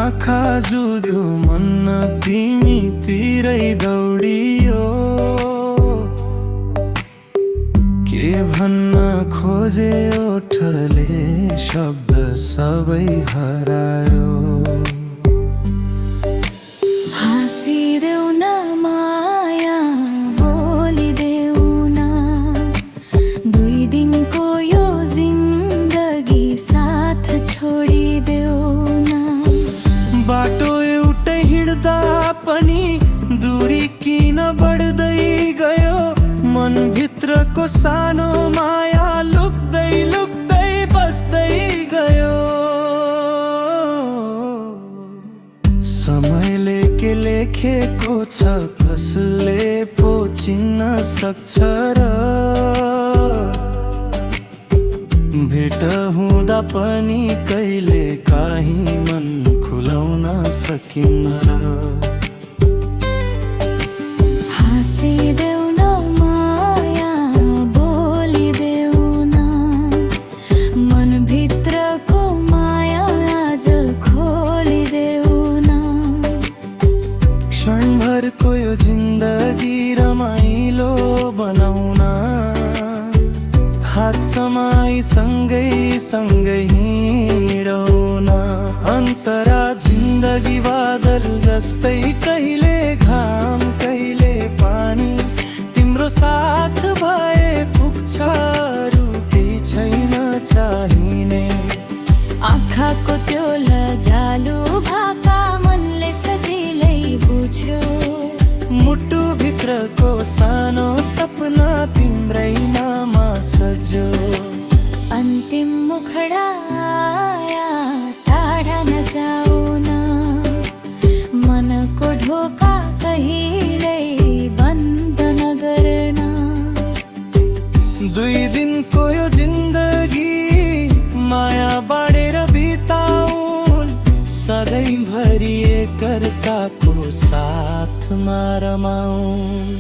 आँखा जुद्यो मन तिमीतिरै दौडियो। के भन्न खोजे ओठले शब्द सबै हरायो। हाँसिदेऊ न माया बोलिदेऊ न, 2 दिनको यो जिन्दगी साथ छोडिदेऊ न। बाटो एउटै हिँड्दा पनि दूरी किन बढ्दै गयो। मनभित्रको सानो माया लुक्दै लुक्दै बस्दै गयो। समयले के लेखेको छ कसले पो चिन्न सक्छ र। भेट हुँदा पनि कहिले काहीँ मन खुलाउन सकिन्न र। हाँसिदेऊ न माया बोलिदेऊ न, मनभित्रको माया आज खोलिदेऊ न। क्षणभरको यो जिन्दगी रमाइलो बनाउन, हात समाई सँगै सँगै हिँडौँ न। अन्तरा जिन्दगी बादल जस्तै कहिले घाम कहिले पानी, तिम्रो साथ भए पुग्छ अरू केही छैन चाहिने। आँखाको त्यो लजालु भाका मनले सजिलै बुझ्यो। मुटु भित्रको सानो सपना तिम्रै नाम सज्यो। अन्तिम मुखडा आया टाढा नजाऊ न, मनको ढोका कहिल्यै बन्द नगर्न। 2 दिनको यो जिन्दगी माया बाँडेर बिताउन्, सधैँभरि एकअर्काको साथमा रमाउन्।